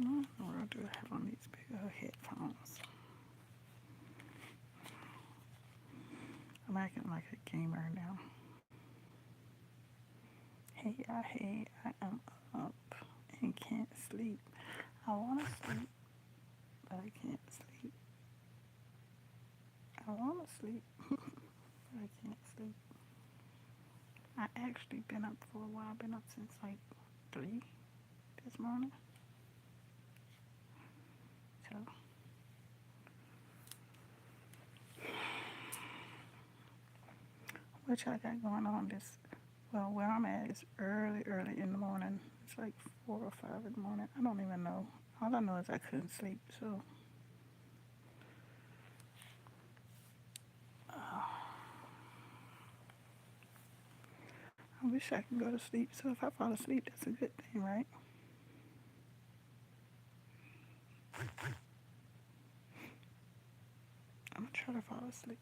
What do I have on these big headphones? I'm acting like a gamer now. Hey, I am up and can't sleep. I want to sleep, but I can't sleep. I want to sleep, but I can't sleep. I actually been up for a while. I've been up since like 3 this morning. So, what y'all got going on this? Well, where I'm at is early in the morning. It's like 4 or 5 in the morning. I don't even know. All I know is I couldn't sleep. So, I wish I could go to sleep. So, if I fall asleep, that's a good thing, right? I'm gonna try to fall asleep.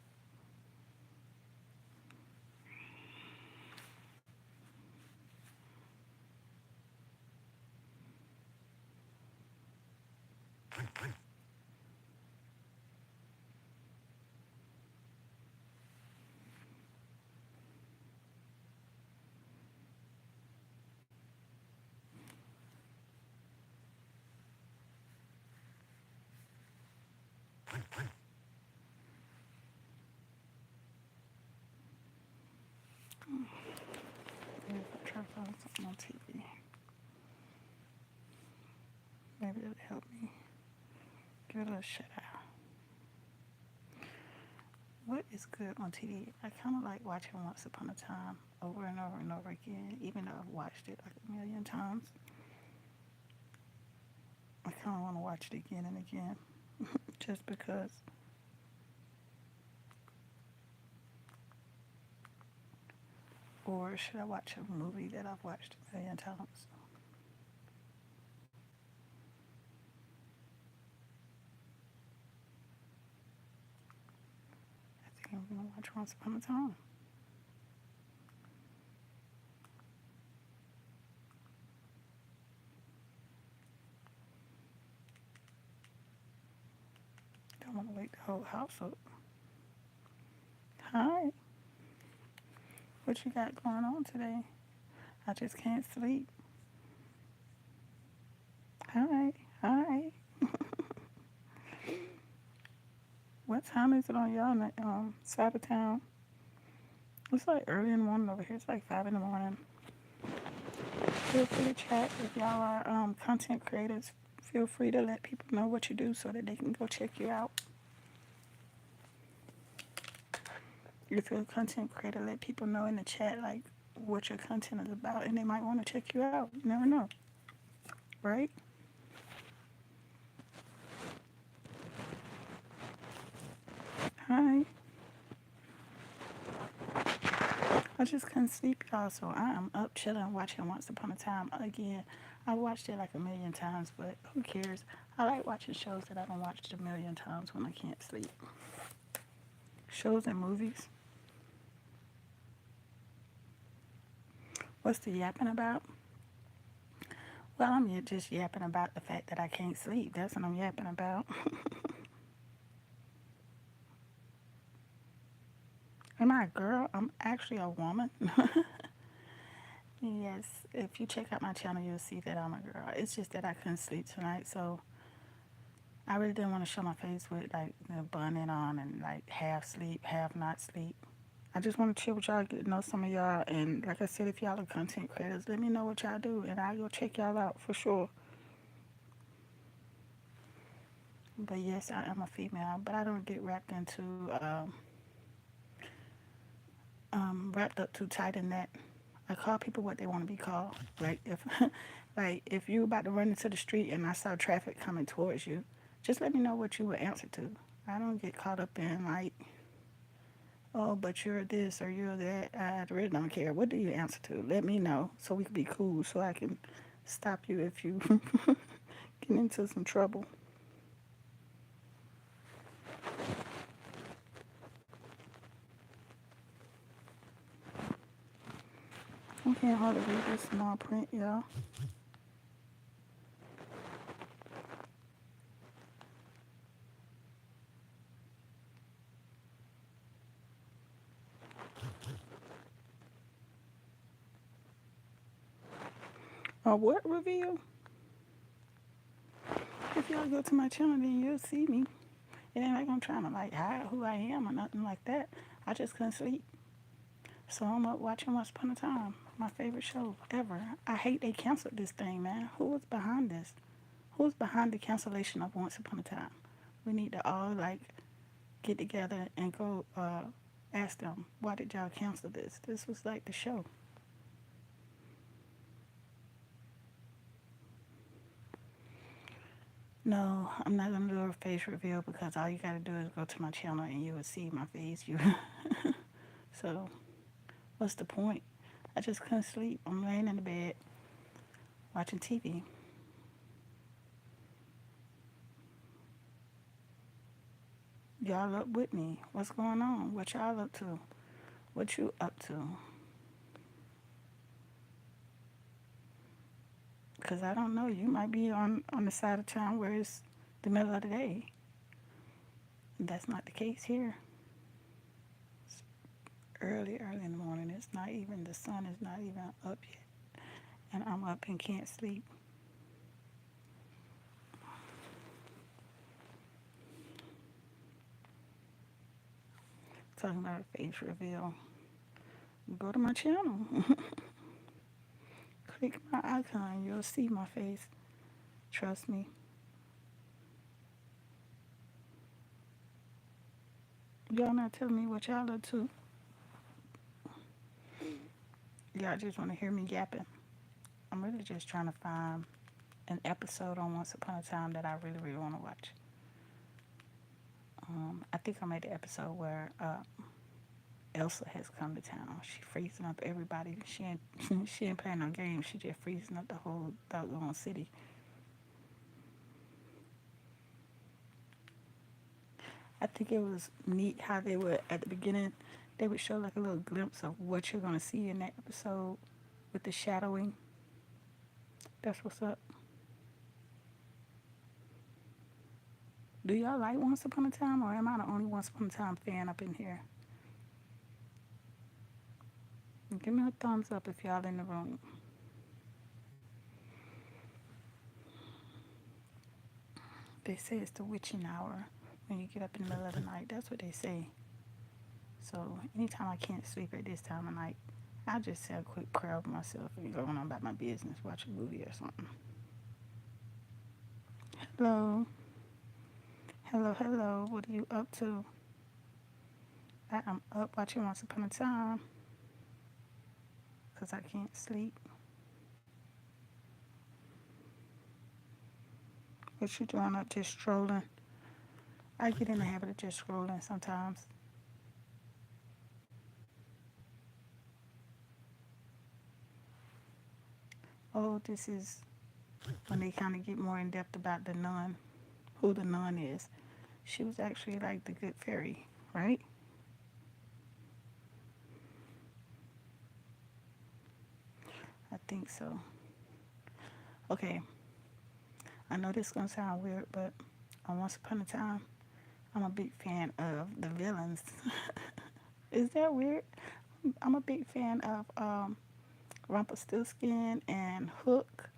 Maybe if I try to find something on TV, maybe it'll help me give it a little shut eye. What is good on TV? I kind of like watching Once Upon a Time over and over and over again, even though I've watched it like a million times. I kind of want to watch it again and again just because. Or should I watch a movie that I've watched a million times? I think I'm going to watch Once Upon a Time. Don't want to wake the whole house up. Hi, what you got going on today? I just can't sleep. Hi, hi. What time is it on y'all side of town? It's like early in the morning over here. It's like 5 in the morning. Feel free to chat if y'all are content creators. Feel free to let people know what you do so that they can go check you out. If you're a content creator, let people know in the chat like what your content is about, and they might want to check you out. You never know, right? Hi. I just couldn't sleep, y'all, so I am up chilling watching Once Upon a Time again. I watched it like a million times, but who cares? I like watching shows that I don't watch a million times when I can't sleep. Shows and movies. What's the yapping about? Well, I'm just yapping about the fact that I can't sleep. That's what I'm yapping about. Am I a girl? I'm actually a woman. Yes, if you check out my channel, you'll see that I'm a girl. It's just that I couldn't sleep tonight, so I really didn't want to show my face with like the bonnet on and like half sleep, half not sleep. I just want to chill with y'all, get to know some of y'all, and like I said, if y'all are content creators, let me know what y'all do, and I'll go check y'all out for sure. But yes, I am a female, but I don't get wrapped up too tight in that. I call people what they want to be called. Like if, like if you about to run into the street and I saw traffic coming towards you, just let me know what you would answer to. I don't get caught up in like, oh, but you're this or you're that. I really don't care. What do you answer to? Let me know so we can be cool, so I can stop you if you get into some trouble. I can't hardly read this small print, y'all. Or what reveal? If y'all go to my channel, then you'll see me. It ain't like I'm trying to like hide who I am or nothing like that. I just couldn't sleep. So I'm up watching Once Upon a Time, my favorite show ever. I hate they canceled this thing, man. Who was behind this? Who's behind the cancellation of Once Upon a Time? We need to all like get together and go ask them, why did y'all cancel this? This was like the show. No, I'm not gonna do a face reveal because all you gotta do is go to my channel and you will see my face. You so what's the point? I just couldn't sleep. I'm laying in the bed watching TV. Y'all up with me? What's going on? What y'all up to? What you up to? Cause I don't know. You might be on the side of town where it's the middle of the day. That's not the case here. It's early in the morning. It's not even the sun is not even up yet, and I'm up and can't sleep. Talking about a face reveal. Go to my channel. Click my icon. You'll see my face. Trust me. Y'all not telling me what y'all up to. Y'all just want to hear me yapping. I'm really just trying to find an episode on Once Upon a Time that I really, really want to watch. I think I'm at the episode where Elsa has come to town. She freezing up everybody. She ain't she ain't playing no games. She just freezing up the whole doggone city. I think it was neat how they would at the beginning they would show like a little glimpse of what you're gonna see in that episode with the shadowing. That's what's up. Do y'all like Once Upon a Time, or am I the only Once Upon a Time fan up in here? Give me a thumbs up if y'all in the room. They say it's the witching hour when you get up in the middle of the night. That's what they say. So anytime I can't sleep at this time of night, I just say a quick prayer over myself and go on about my business, watch a movie or something. Hello, hello. What are you up to? I am up watching Once Upon a Time because I can't sleep. What you doing up just strolling? I get in the habit of just scrolling sometimes. Oh, this is when they kind of get more in depth about the nun, who the nun is. She was actually like the good fairy, right? I think so. Okay, I know this is gonna sound weird, but on Once Upon a Time, I'm a big fan of the villains. Is that weird? I'm a big fan of Rumpelstiltskin and Hook.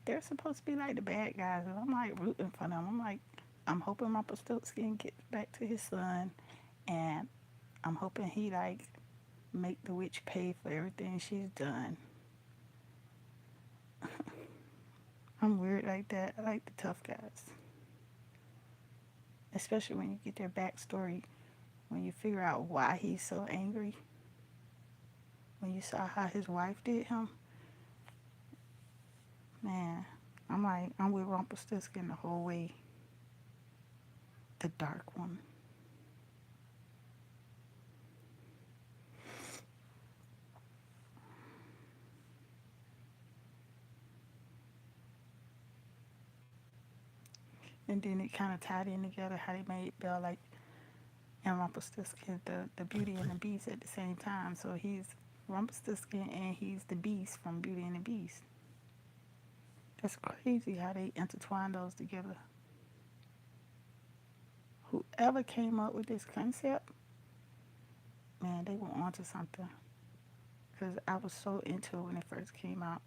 They're supposed to be like the bad guys, and I'm like rooting for them. I'm like, I'm hoping Rumpelstiltskin gets back to his son, and I'm hoping he like make the witch pay for everything she's done. I'm weird like that. I like the tough guys, especially when you get their backstory, when you figure out why he's so angry. When you saw how his wife did him, man, I'm like, I'm with Rumpelstiltskin the whole way. The dark one. And then it kind of tied in together how they made Belle like and Rumpelstiltskin the Beauty and the Beast at the same time. So he's Rumpelstiltskin and he's the Beast from Beauty and the Beast. That's crazy how they intertwine those together. Whoever came up with this concept, man, they were onto something. Because I was so into it when it first came out.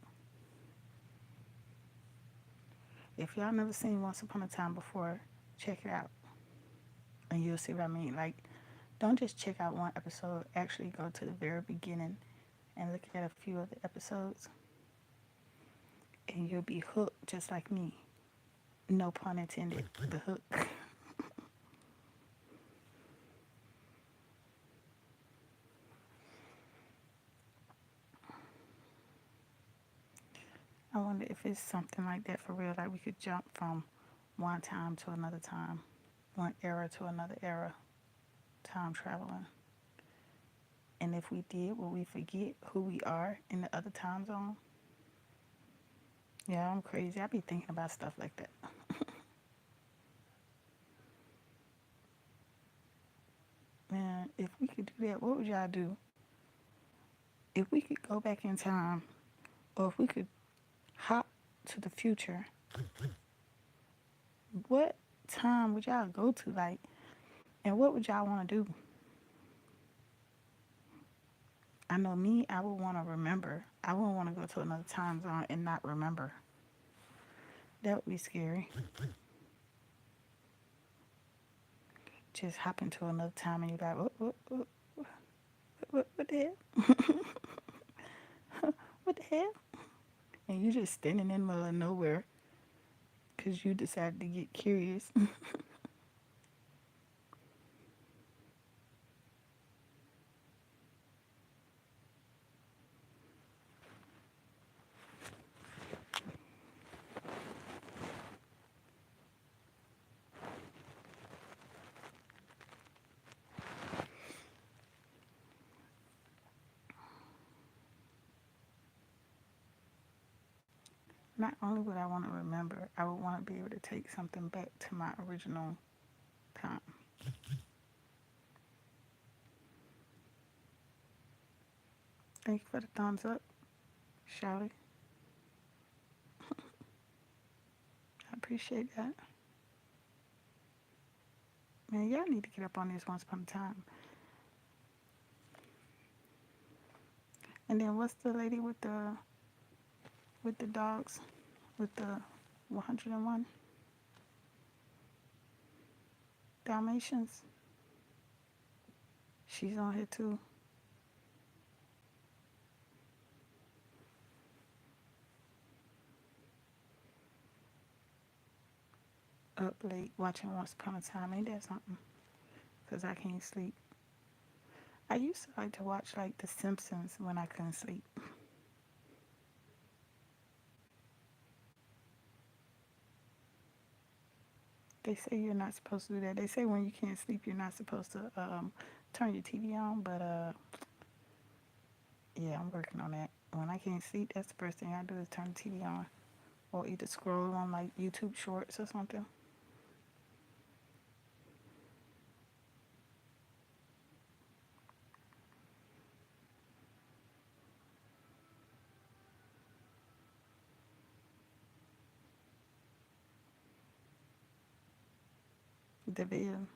If y'all never seen Once Upon a Time before, check it out and you'll see what I mean. Like, don't just check out one episode, actually go to the very beginning and look at a few of the episodes, and you'll be hooked just like me. No pun intended, the hook. I wonder if it's something like that for real, like we could jump from one time to another time, one era to another era, time traveling. And if we did, will we forget who we are in the other time zone? Yeah, I'm crazy. I be thinking about stuff like that. Man, if we could do that, what would y'all do? If we could go back in time, or if we could hop to the future, what time would y'all go to? Like, and what would y'all want to do? I know me, I would want to remember. I wouldn't want to go to another time zone and not remember. That would be scary. Just hop into another time and you're like, what the hell? What the hell? And you just standing in the middle of nowhere because you decided to get curious. Not only would I want to remember, I would want to be able to take something back to my original time. Thank you for the thumbs up, Shouty. I appreciate that. Man, y'all need to get up on this once upon a time. And then what's the lady with the dogs with the 101 Dalmatians? She's on here too. Up late watching Once Upon a Time. Ain't that something? Because I can't sleep. I used to like to watch like The Simpsons when I couldn't sleep. They say you're not supposed to do that. They say when you can't sleep, you're not supposed to turn your TV on. But yeah, I'm working on that. When I can't sleep, that's the first thing I do is turn the TV on, or either scroll on like YouTube Shorts or something. The video.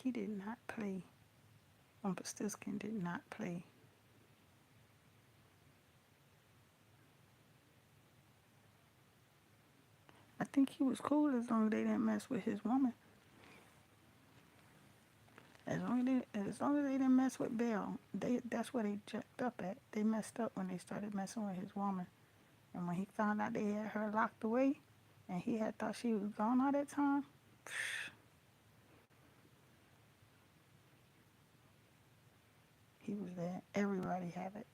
He did not play. Rumpelstiltskin did not play. I think he was cool as long as they didn't mess with his woman. As long as they didn't mess with Belle, that's where they jacked up at. They messed up when they started messing with his woman. And when he found out they had her locked away, and he had thought she was gone all that time, he was there. Everybody have it.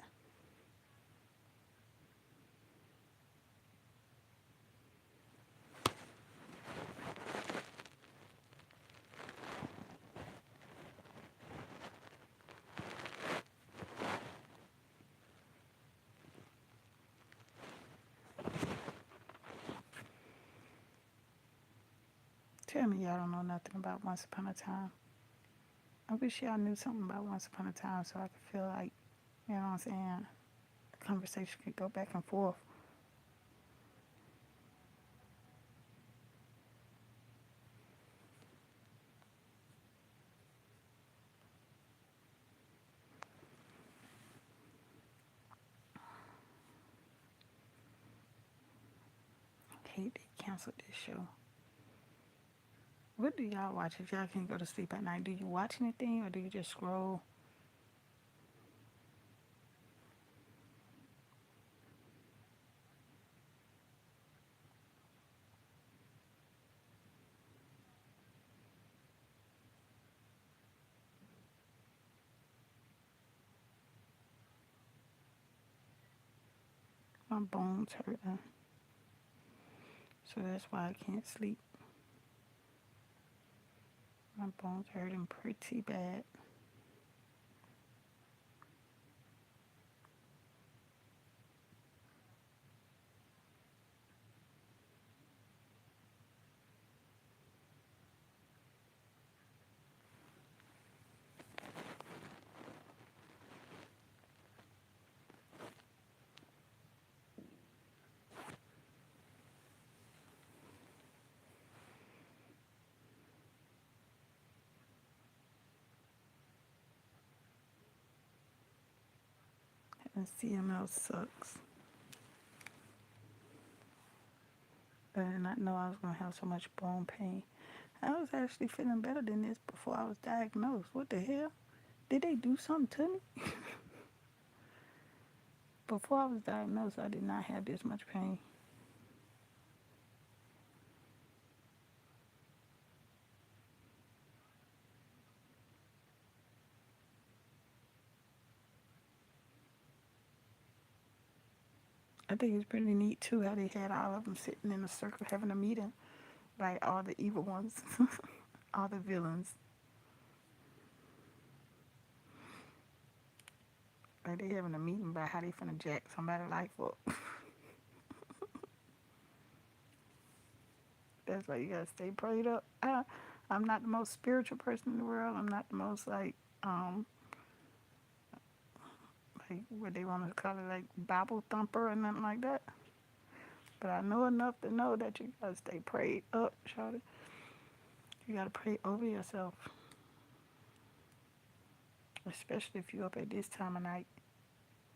tell me y'all don't know nothing about Once Upon a Time. I wish y'all knew something about Once Upon a Time so I could feel like, you know what I'm saying, the conversation could go back and forth. I hate they canceled this show. What do y'all watch if y'all can't go to sleep at night? Do you watch anything or do you just scroll? My bones hurting, so that's why I can't sleep. My bones hurting pretty bad. And CML sucks. I did not know I was gonna have so much bone pain. I was actually feeling better than this before I was diagnosed. What the hell? Did they do something to me? Before I was diagnosed, I did not have this much pain. I think it's pretty neat too how they had all of them sitting in a circle having a meeting, like all the evil ones, all the villains. Like they having a meeting about how they finna jack somebody's life up. That's why you gotta stay prayed up. I'm not the most spiritual person in the world. I'm not the most like what they want to call it, like Bible thumper or nothing like that. But I know enough to know that you gotta stay prayed up, Shawty. You gotta pray over yourself, especially if you're up at this time of night.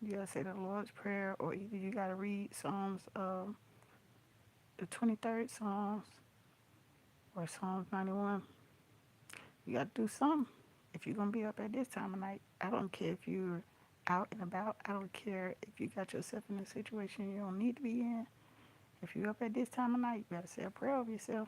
You gotta say the Lord's Prayer, or either you gotta read Psalms, the 23rd Psalms, or Psalms 91. You gotta do something if you're gonna be up at this time of night. I don't care if you're out and about. I don't care if you got yourself in a situation you don't need to be in. If you're up at this time of night, you gotta say a prayer over yourself.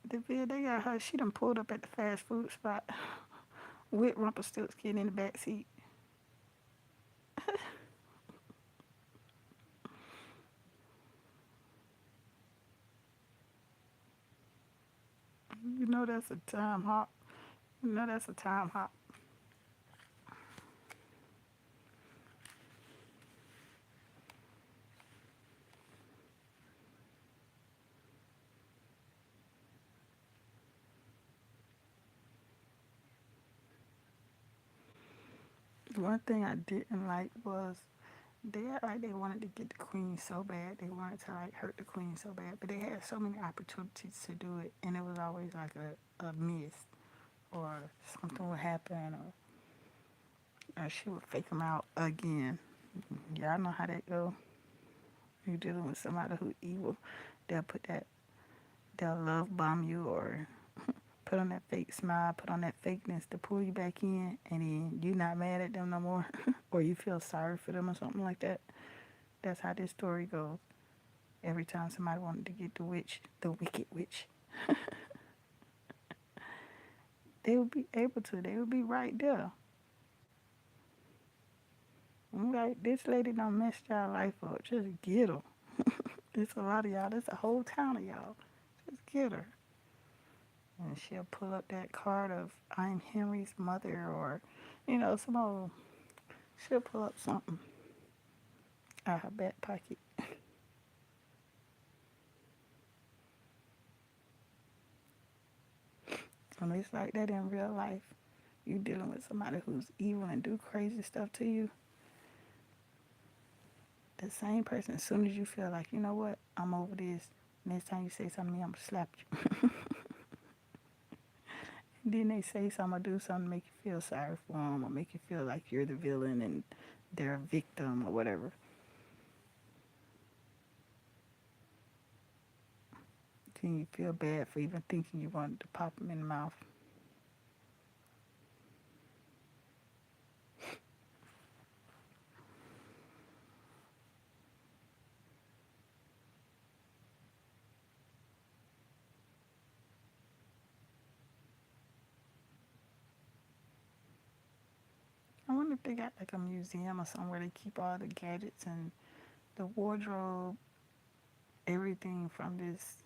The vid they got her, she done pulled up at the fast food spot with Rumpelstiltskin in the back seat. You know that's a time hop. You know that's a time hop. One thing I didn't like was they act like they wanted to get the queen so bad. They wanted to like hurt the queen so bad, but they had so many opportunities to do it, and it was always like a miss or something would happen or she would fake them out again. Y'all know how that go. You dealing with somebody who evil, they'll put that they'll love bomb you or put on that fake smile, put on that fakeness to pull you back in, and then you not mad at them no more, or you feel sorry for them or something like that. That's how this story goes. Every time somebody wanted to get the witch, the wicked witch, they would be able to. They would be right there. I'm like, this lady done messed y'all life up. Just get her. It's a lot of y'all. There's a whole town of y'all. Just get her. and she'll pull up that card of I'm Henry's mother, or some old. She'll pull up something out her back pocket. And it's like that in real life. You dealing with somebody who's evil and do crazy stuff to you. The same person, as soon as you feel like, you know what, I'm over this, next time you say something to me, I'm gonna slap you. And then they say something or do something to make you feel sorry for them or make you feel like you're the villain and they're a victim or whatever. Then you feel bad for even thinking you wanted to pop them in the mouth. I wonder if they got like a museum or somewhere they keep all the gadgets and the wardrobe, everything from this.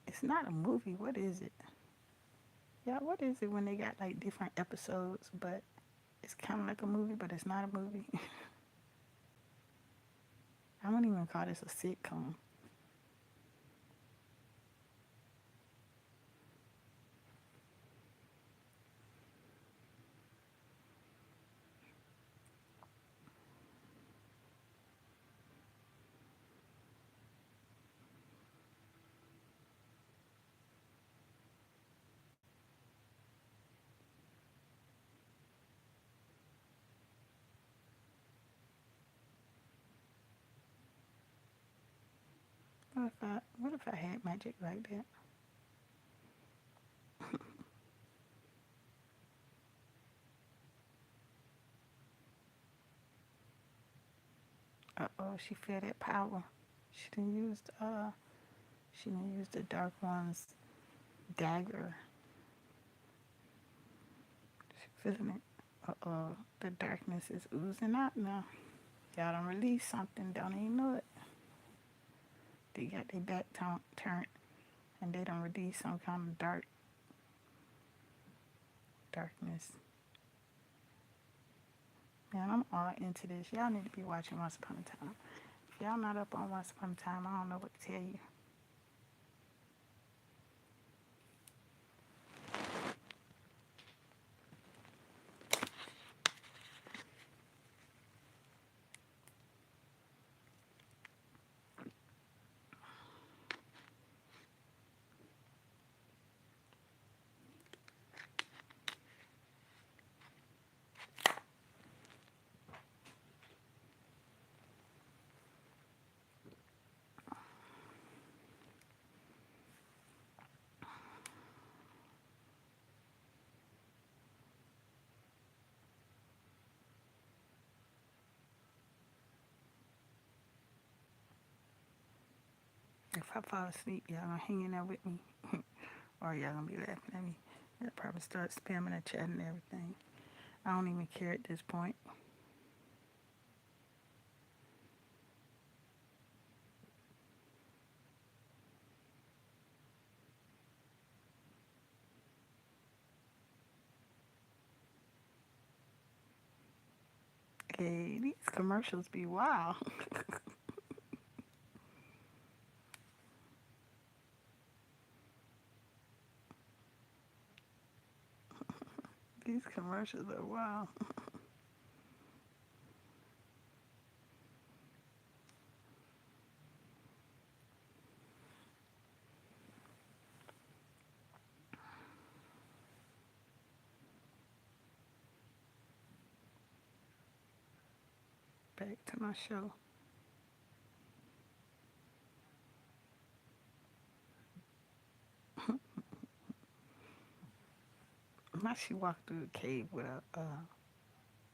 It's not a movie. What is it? Yeah, what is it when they got like different episodes, but it's kind of like a movie, but it's not a movie? I wouldn't even call this a sitcom. What if I had magic like that? Uh oh, she feel that power. She didn't use the dark one's dagger. She feeling it. Uh oh, the darkness is oozing out now. Y'all done release something, don't even know it. They got their back turned and they done release some kind of darkness. Man, I'm all into this. Y'all need to be watching Once Upon a Time. If y'all not up on Once Upon a Time, I don't know what to tell you. If I fall asleep, y'all gonna hang in there with me, or y'all gonna be laughing at me. They'll probably start spamming the chat and everything. I don't even care at this point. Hey, these commercials be wild. These commercials are wild. Back to my show. My she walked through the cave with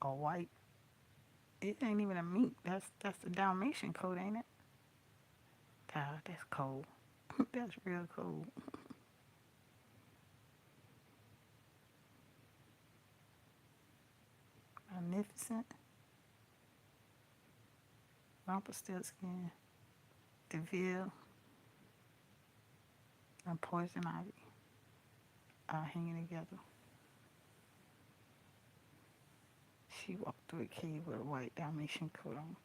a white. It ain't even a mink. That's the Dalmatian coat, ain't it? God, that's cold. That's real cold. Magnificent. Rumpelstiltskin. DeVille. And Poison Ivy. hanging together. She walked through a cave with a white Dalmatian coat on.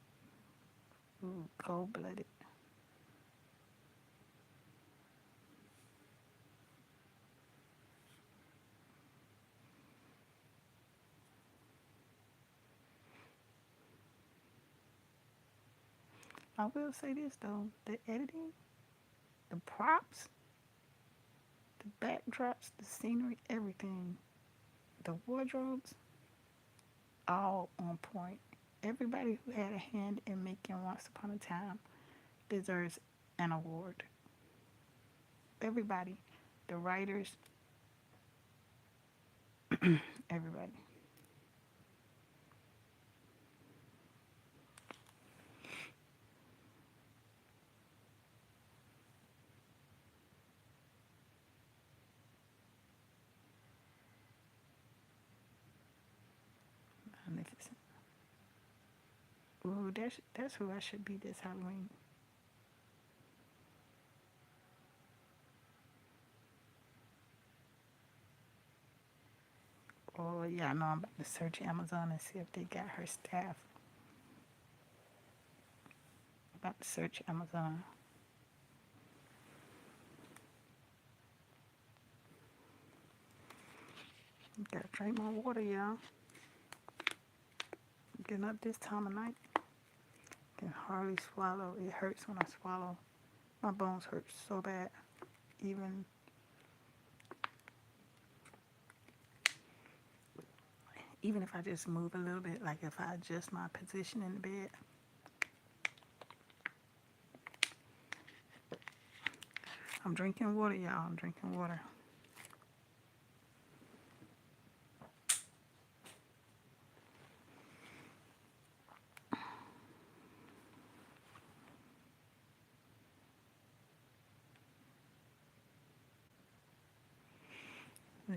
Ooh, cold-blooded. I will say this though, the editing, the props, the backdrops, the scenery, everything, the wardrobes, all on point. Everybody who had a hand in making Once Upon a Time deserves an award. Everybody, the writers, everybody. Magnificent. Ooh, that's who I should be this Halloween. Oh yeah, I know I'm about to search Amazon and see if they got her staff. About to search Amazon. Gotta drink my water, y'all. Getting up this time of night. Can hardly swallow. It hurts when I swallow. My bones hurt so bad. Even even if I just move a little bit, like if I adjust my position in the bed. I'm drinking water, y'all. I'm drinking water.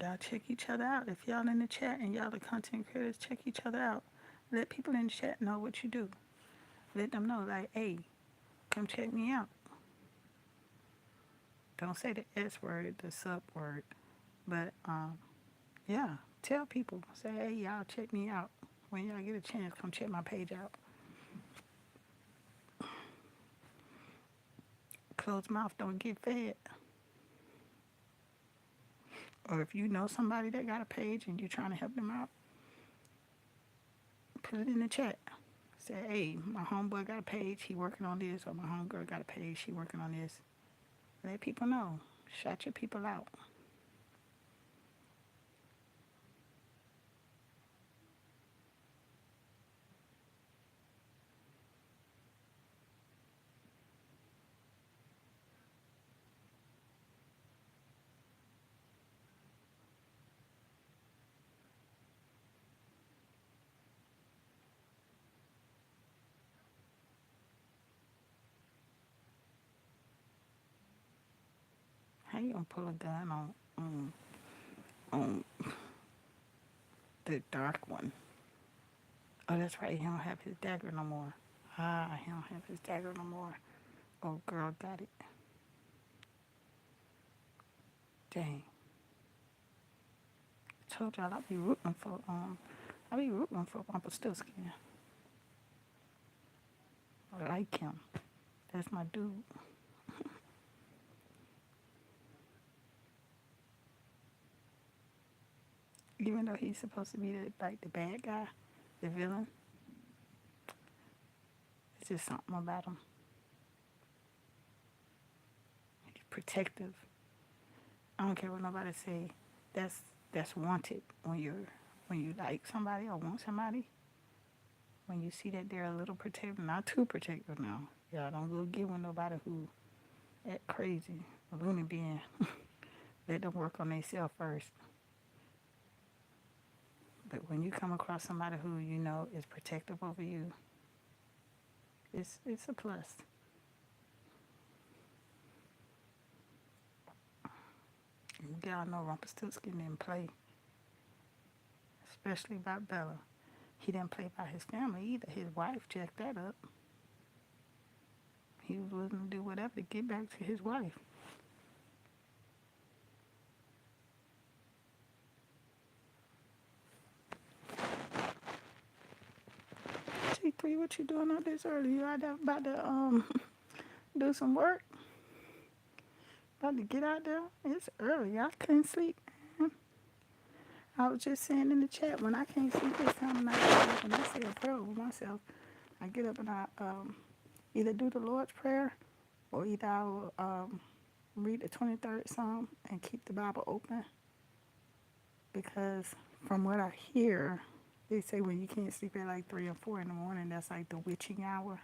Y'all check each other out. If y'all in the chat and y'all the content creators, check each other out. Let people in the chat know what you do. Let them know, like, hey, come check me out. Don't say the S word, the sub word. But yeah, tell people. Say, hey, y'all check me out. When y'all get a chance, come check my page out. Closed mouth don't get fed. Or if you know somebody that got a page and you're trying to help them out, put it in the chat. Say, hey, my homeboy got a page, he working on this, or my homegirl got a page, she working on this. Let people know. Shout your people out. How you gonna pull a gun on the dark one? Oh, that's right. He don't have his dagger no more. Ah, he don't have his dagger no more. Oh, girl, got it. Dang. I told y'all I be rooting for Rumpelstiltskin. I like him. That's my dude. Even though he's supposed to be the bad guy, the villain, it's just something about him. He's protective. I don't care what nobody say. That's wanted when you like somebody or want somebody. When you see that they're a little protective, not too protective now. Y'all don't go get with nobody who act crazy, a loony being. Let them work on themselves first. But when you come across somebody who you know is protective over you, it's a plus. Y'all know Rumpelstiltskin didn't play, especially about Bella. He didn't play by his family either. His wife jacked that up. He was willing to do whatever to get back to his wife. J3, what you doing up this early? You out there about to do some work? About to get out there? It's early. I couldn't sleep. I was just saying in the chat, when I can't sleep this time of night, when I say a prayer over myself, I get up and I either do the Lord's Prayer or either I will read the 23rd Psalm and keep the Bible open. Because from what I hear, they say when you can't sleep at like 3 or 4 in the morning, that's like the witching hour.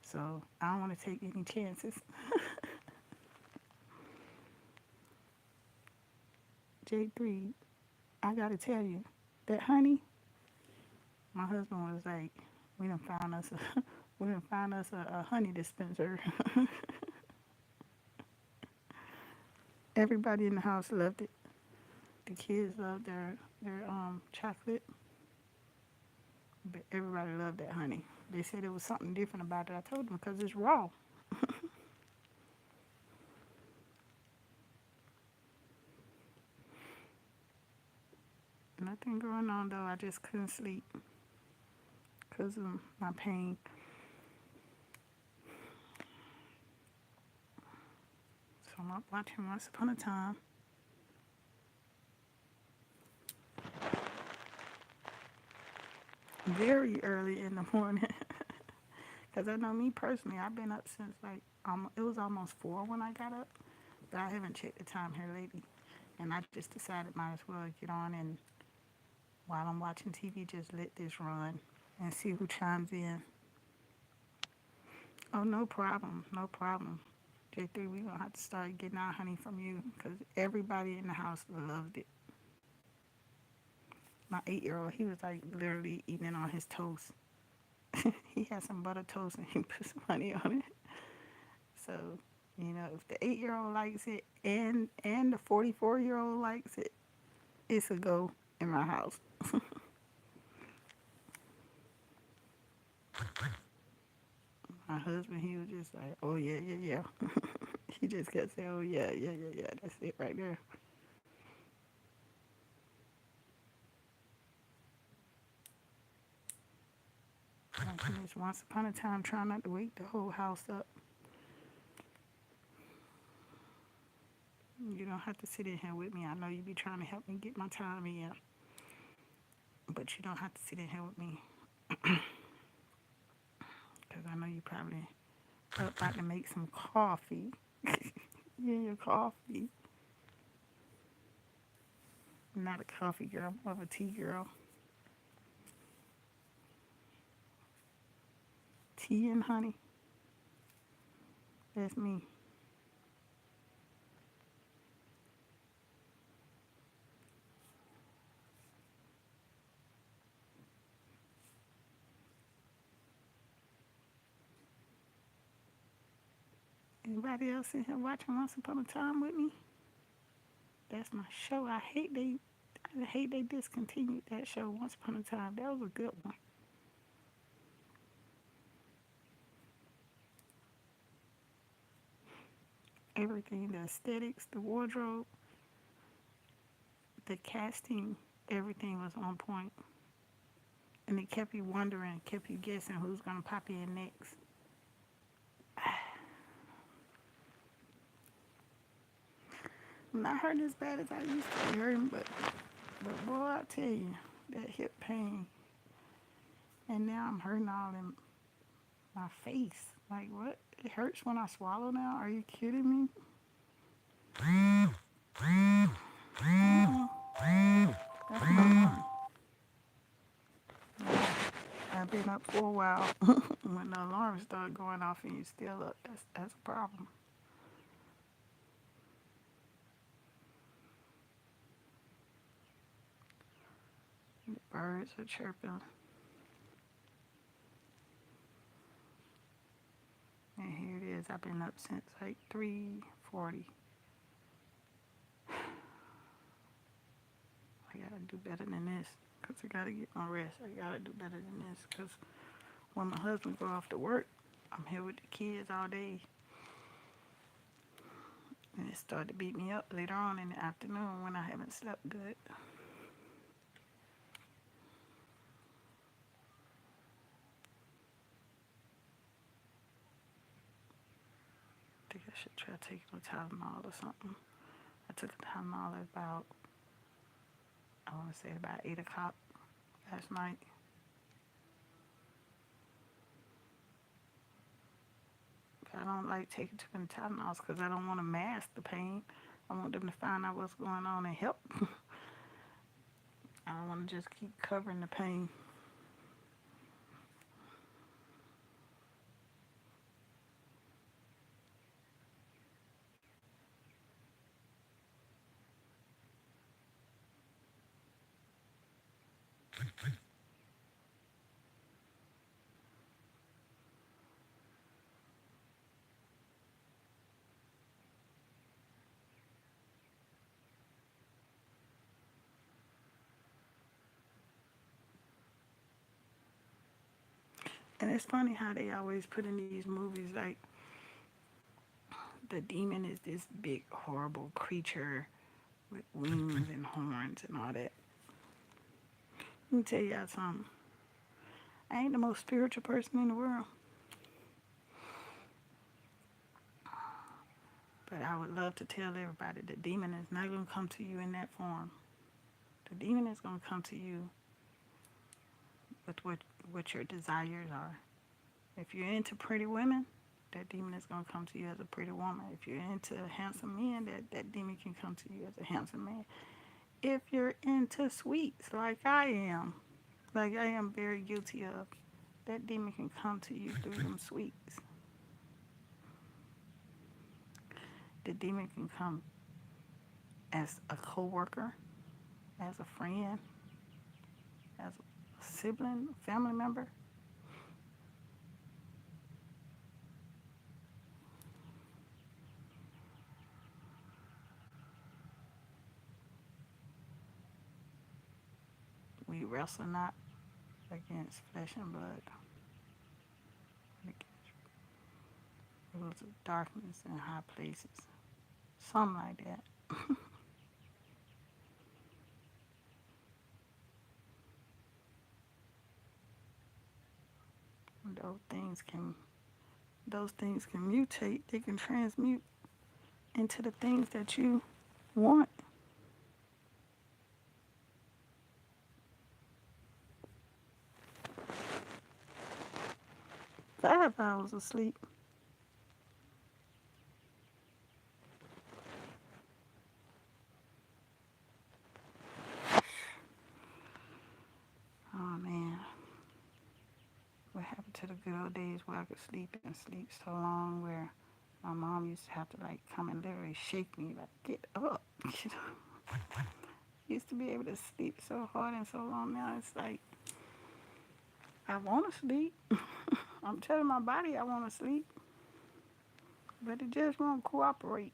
So I don't want to take any chances. J3, I got to tell you, that honey, my husband was like, we done found us a, we done found us a honey dispenser. Everybody in the house loved it. The kids loved their chocolate, but everybody loved that honey. They said there was something different about it. I told them because it's raw. Nothing going on though. I just couldn't sleep because of my pain. So I'm watching Once Upon a Time. Very early in the morning. Because I know me personally, I've been up since like, it was almost 4 when I got up. But I haven't checked the time here lately. And I just decided might as well get on and while I'm watching TV, just let this run and see who chimes in. Oh, no problem. No problem. J3, we're going to have to start getting our honey from you because everybody in the house loved it. My 8-year-old, he was like literally eating it on his toast. He had some butter toast and he put some honey on it. So, you know, if the 8-year-old likes it and the 44-year-old likes it, it's a go in my house. My husband, he was just like, oh, yeah, yeah, yeah. He just kept saying, oh, yeah, yeah, yeah, yeah. That's it right there. Like this Once Upon a Time, trying not to wake the whole house up. You don't have to sit in here with me. I know you be trying to help me get my time in. But you don't have to sit in here with me. Because I know you probably about to make some coffee. You and your coffee. I'm not a coffee girl. I'm more of a tea girl. Tea and honey. That's me. Anybody else in here watching Once Upon a Time with me? That's my show. I hate they discontinued that show Once Upon a Time. That was a good one. Everything, the aesthetics, the wardrobe, the casting, everything was on point. And it kept you wondering, kept you guessing who's gonna pop in next. I'm not hurting as bad as I used to be hurting, but boy, I tell you, that hip pain. And now I'm hurting all in my face. Like what? It hurts when I swallow now? Are you kidding me? That's not fun. I've been up for a while. When the alarm started going off and you still up, that's a problem. The birds are chirping. And here it is. I've been up since like 3:40. I gotta do better than this. Because I gotta get my rest. I gotta do better than this. Because when my husband go off to work, I'm here with the kids all day. And it started to beat me up later on in the afternoon when I haven't slept good. should try taking a Tylenol or something. I took a Tylenol at about, I want to say about 8 o'clock last night. I don't like taking too many Tylenols because I don't want to mask the pain. I want them to find out what's going on and help. I don't want to just keep covering the pain. And it's funny how they always put in these movies like the demon is this big, horrible creature with wings and horns and all that. Let me tell y'all something. I ain't the most spiritual person in the world, but I would love to tell everybody the demon is not going to come to you in that form. The demon is going to come to you with what your desires are. If you're into pretty women, that demon is going to come to you as a pretty woman. If you're into handsome men, that demon can come to you as a handsome man. If you're into sweets, like I am very guilty of, that demon can come to you through them sweets. The demon can come as a coworker, as a friend, as a sibling, family member. We wrestle not against flesh and blood, but against rulers of darkness in high places. Something like that. Those things can those things can mutate. They can transmute into the things that you want. 5 hours of sleep. Oh man, what happened to the good old days where I could sleep and sleep so long where my mom used to have to like come and literally shake me like get up. You know, used to be able to sleep so hard and so long. Now it's like I want to sleep. I'm telling my body I want to sleep, but it just won't cooperate.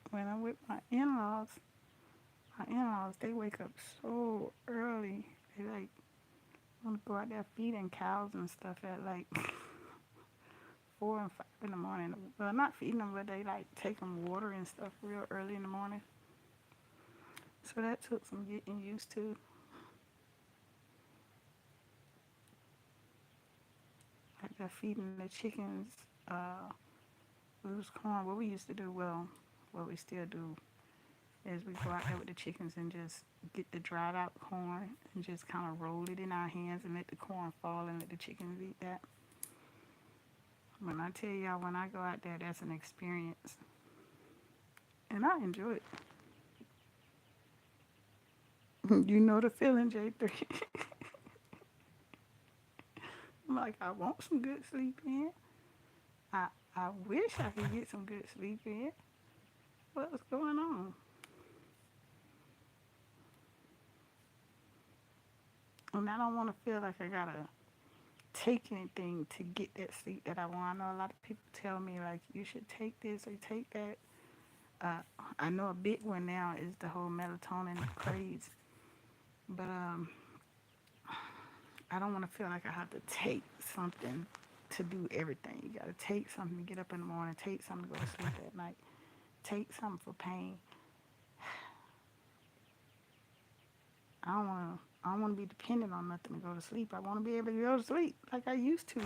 When I'm with my in-laws, they wake up so early. They like want to go out there feeding cows and stuff at like 4 and 5 in the morning. Well, not feeding them, but they like take them water and stuff real early in the morning. So that took some getting used to. Like they're feeding the chickens loose corn. What we used to do, well, what we still do is we go out there with the chickens and just get the dried out corn and just kind of roll it in our hands and let the corn fall and let the chickens eat that. When I tell y'all, when I go out there, that's an experience. And I enjoy it. You know the feeling, J3. I'm like, I want some good sleep in. I, I wish I could get some good sleep in. What's going on? And I don't want to feel like I gotta take anything to get that sleep that I want. I know a lot of people tell me like you should take this or take that. Uh, I know a big one now is the whole melatonin craze, but I don't want to feel like I have to take something to do everything. You gotta take something to get up in the morning, take something to go to sleep at night, take something for pain. I don't want to. I don't want to be dependent on nothing to go to sleep. I want to be able to go to sleep like I used to.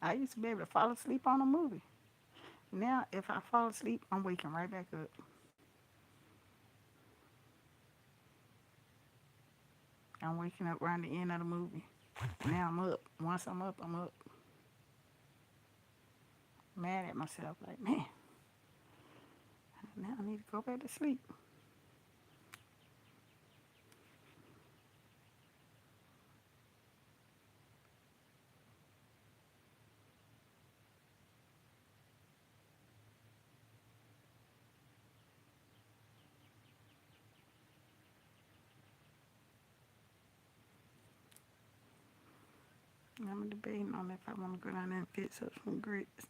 I used to be able to fall asleep on a movie. Now, if I fall asleep, I'm waking right back up. I'm waking up around the end of the movie. Now I'm up. Once I'm up, I'm up. Mad at myself, like, man, now I need to go back to sleep. I'm debating on if I want to go down there and fix up some grits.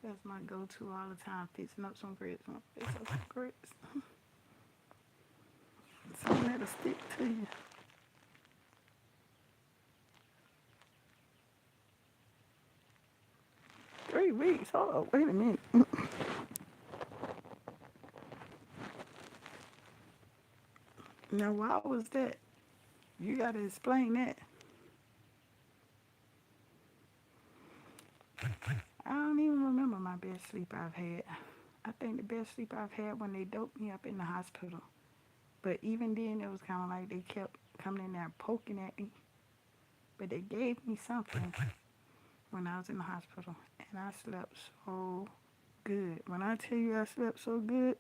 That's my go-to all the time, fixing up some grits. I'm gonna fix up some grits. Something that'll stick to you. 3 weeks. Hold on, wait a minute. Now, why was that? You gotta explain that. I don't even remember my best sleep I've had. I think the best sleep I've had when they doped me up in the hospital. But even then, it was kind of like they kept coming in there poking at me. But they gave me something when I was in the hospital, and I slept so good. When I tell you I slept so good,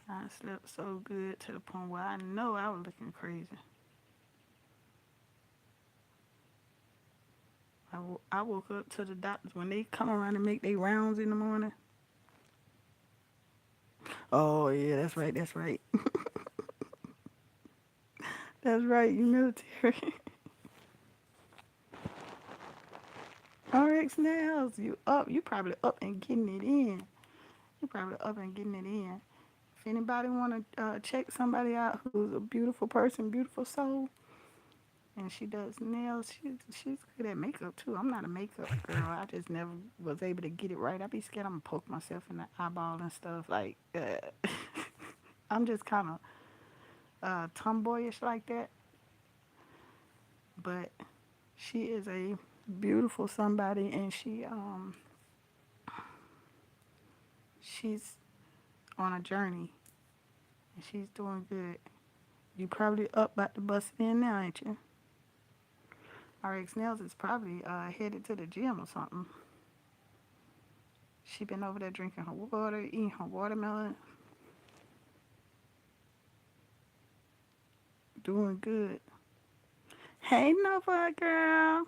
I slept so good to the point where I know I was looking crazy. I woke up to the doctors when they come around and make their rounds in the morning. Oh yeah, that's right, that's right, that's right. You military. RX nails, you up? You probably up and getting it in. You probably up and getting it in. If anybody want to check somebody out who's a beautiful person, beautiful soul, and she does nails, she's good at makeup too. I'm not a makeup girl. I just never was able to get it right. I be scared I'm gonna poke myself in the eyeball and stuff. Like I'm just kind of tomboyish like that. But she is a beautiful somebody, and she's on a journey, and she's doing good. You probably up about to bust it in now, ain't you? RX Nails is probably headed to the gym or something. She been over there drinking her water, eating her watermelon, doing good. Hey, Nova girl.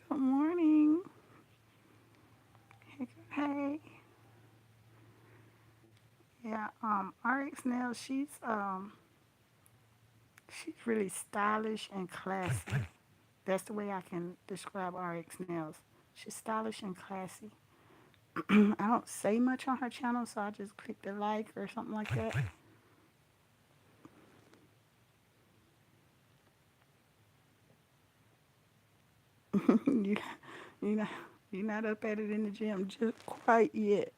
Good morning. Hey, hey. Yeah. RX Nails. She's really stylish and classy. That's the way I can describe RX Nails. She's stylish and classy. I don't say much on her channel, so I just click the like or something like that. you, you know, you're not up at it in the gym just quite yet.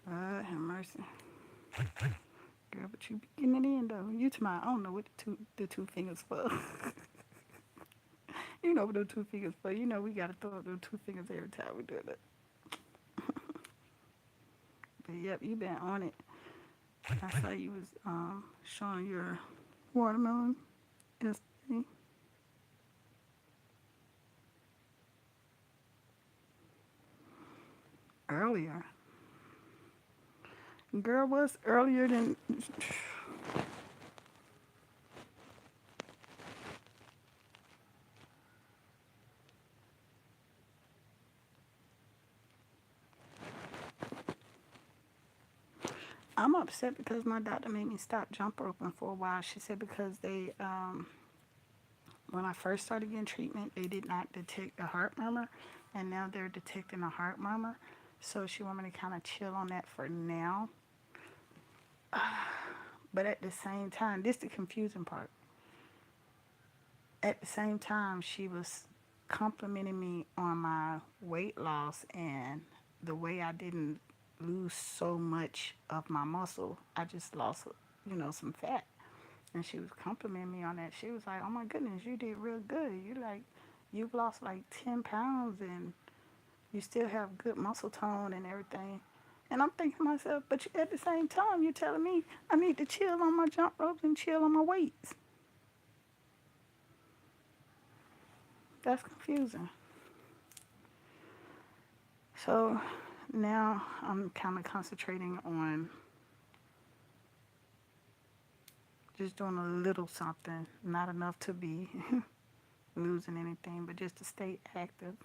Have mercy, girl. But you be getting it in though. You to my, I don't know what the two fingers for. You know what the two fingers for. You know we gotta throw up the two fingers every time we do it. But yep, you been on it. I saw you was showing your watermelon yesterday. Earlier. Girl, was earlier than. I'm upset because my doctor made me stop jump roping for a while. She said because when I first started getting treatment, they did not detect a heart murmur, and now they're detecting a heart murmur. So she want me to kind of chill on that for now. But at the same time, this is the confusing part. At the same time, she was complimenting me on my weight loss and the way I didn't lose so much of my muscle. I just lost, some fat. And she was complimenting me on that. She was like, "Oh my goodness, you did real good. You've lost like 10 pounds and you still have good muscle tone and everything." And I'm thinking to myself, but at the same time, you're telling me I need to chill on my jump ropes and chill on my weights. That's confusing. So now I'm kind of concentrating on just doing a little something, not enough to be losing anything, but just to stay active.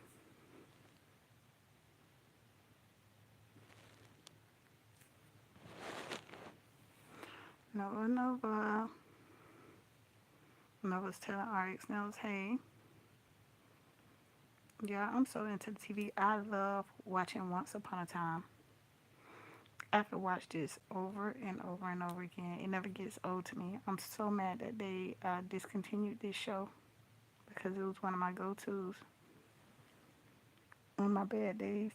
Nova Nova. Nova's telling RX Nels, hey, yeah, I'm so into the TV. I love watching Once Upon a Time. I could watch this over and over and over again. It never gets old to me. I'm so mad that they discontinued this show because it was one of my go-tos on my bad days.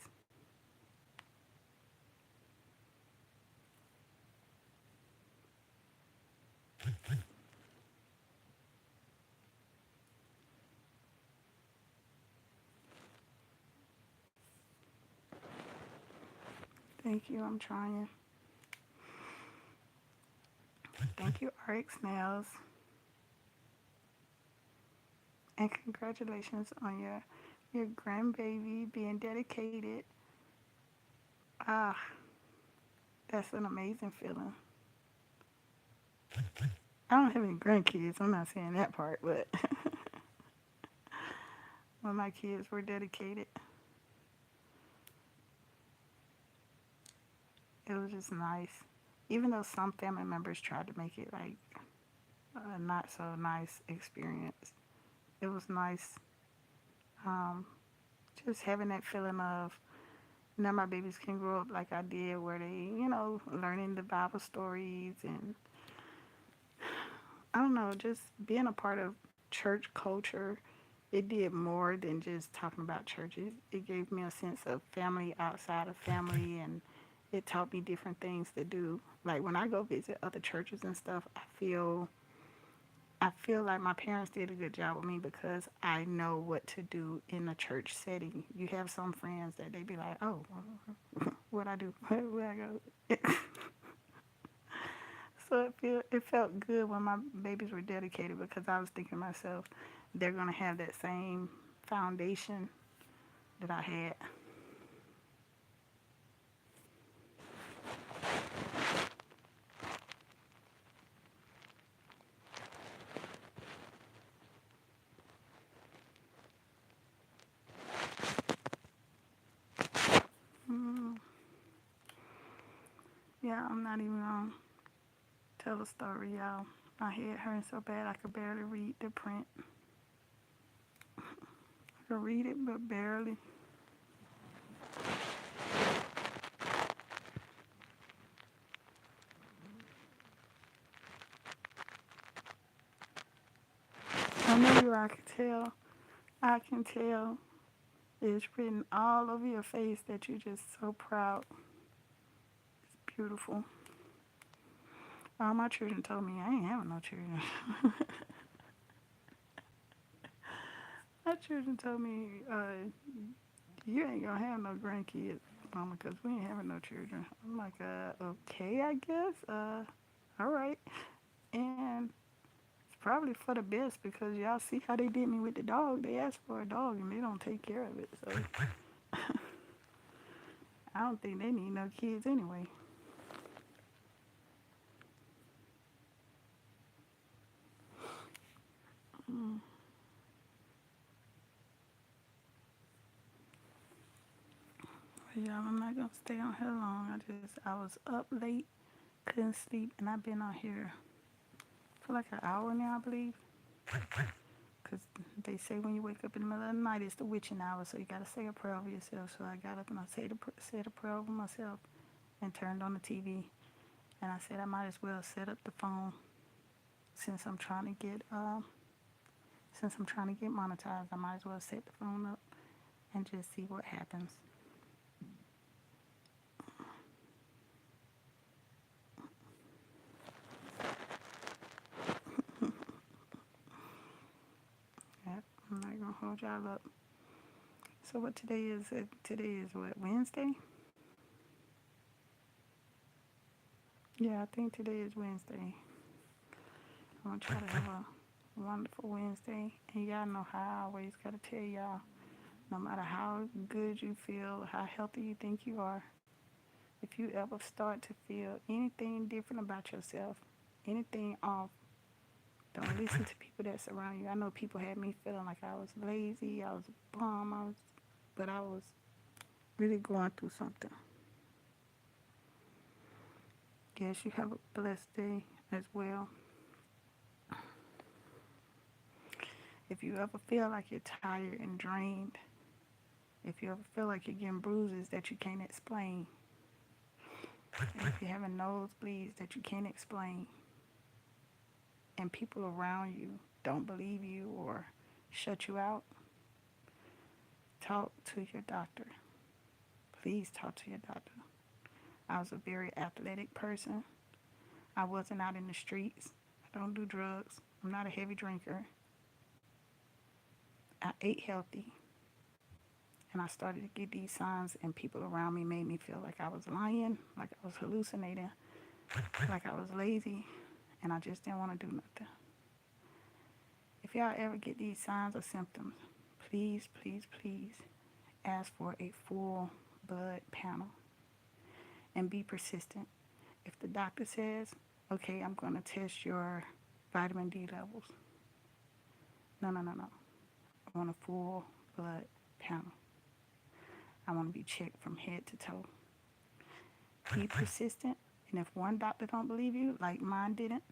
Thank you. I'm trying. Thank you, RX Nails. And congratulations on your grandbaby being dedicated. Ah, that's an amazing feeling. I don't have any grandkids. I'm not saying that part, but when my kids were dedicated, it was just nice. Even though some family members tried to make it like a not so nice experience, it was nice. Um, just having that feeling of now my babies can grow up like I did, where they, learning the Bible stories and I don't know, just being a part of church culture. It did more than just talking about churches. It gave me a sense of family outside of family, and it taught me different things to do. Like when I go visit other churches and stuff, I feel like my parents did a good job with me because I know what to do in a church setting. You have some friends that they be like, "Oh, what I do? Where I go?" So it felt good when my babies were dedicated because I was thinking to myself, they're gonna have that same foundation that I had. Mm, yeah, I'm not even gonna tell a story, y'all. My head hurting so bad I could barely read the print. I could read it, but barely. I know you. I can tell. I can tell. It's written all over your face that you're just so proud. It's beautiful. All my children told me I ain't having no children. My children told me, you ain't gonna have no grandkids, mama, because we ain't having no children. I'm like, okay, I guess. All right. And it's probably for the best because y'all see how they did me with the dog. They asked for a dog and they don't take care of it. So I don't think they need no kids anyway. Mm. But y'all, I'm not gonna stay on here long. I was up late, couldn't sleep, and I've been on here for like an hour now, I believe. Because they say when you wake up in the middle of the night, it's the witching hour, so you got to say a prayer over yourself. So I got up and I said a prayer over myself and turned on the TV. And I said I might as well set up the phone since I'm trying to get monetized. I might as well set the phone up and just see what happens. Yep, I'm not gonna hold y'all up. So what today is? Today is what, Wednesday? Yeah, I think today is Wednesday. I'm gonna try to have a wonderful Wednesday. And y'all know how I always gotta tell y'all, no matter how good you feel, how healthy you think you are, if you ever start to feel anything different about yourself, anything off, don't listen to people that surround you. I know people had me feeling like I was lazy, I was a bum, but I was really going through something. Yes, you have a blessed day as well. If you ever feel like you're tired and drained, if you ever feel like you're getting bruises that you can't explain, if you're having nosebleeds that you can't explain, and people around you don't believe you or shut you out, talk to your doctor. Please talk to your doctor. I was a very athletic person. I wasn't out in the streets. I don't do drugs. I'm not a heavy drinker. I ate healthy. And I started to get these signs, and people around me made me feel like I was lying, like I was hallucinating, like I was lazy, and I just didn't want to do nothing. If y'all ever get these signs or symptoms, please, please, please ask for a full blood panel and be persistent. If the doctor says, okay, I'm going to test your vitamin D levels, no, no, no, no. I want a full blood panel. I want to be checked from head to toe. Be persistent, and if one doctor don't believe you, like mine didn't,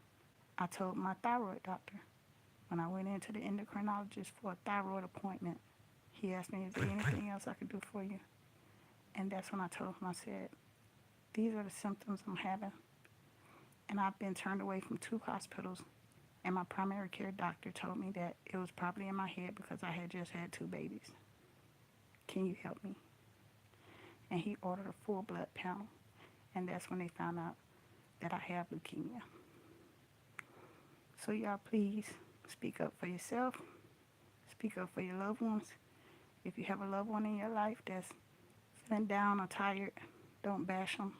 I told my thyroid doctor when I went into the endocrinologist for a thyroid appointment. He asked me, is there anything else I could do for you? And that's when I told him, I said, these are the symptoms I'm having. And I've been turned away from 2 hospitals, and my primary care doctor told me that it was probably in my head because I had just had 2 babies. Can you help me? And he ordered a full blood panel, and that's when they found out that I have leukemia. So y'all, please speak up for yourself. Speak up for your loved ones. If you have a loved one in your life that's feeling down or tired, don't bash them.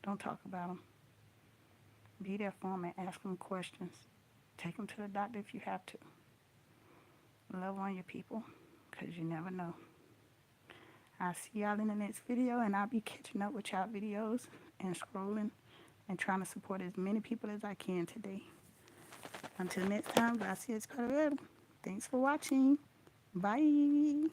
Don't talk about them. Be there for them and ask them questions. Take them to the doctor if you have to. Love on your people, because you never know. I'll see y'all in the next video, and I'll be catching up with y'all videos and scrolling and trying to support as many people as I can today. Until next time, gracias por ver. Thanks for watching. Bye.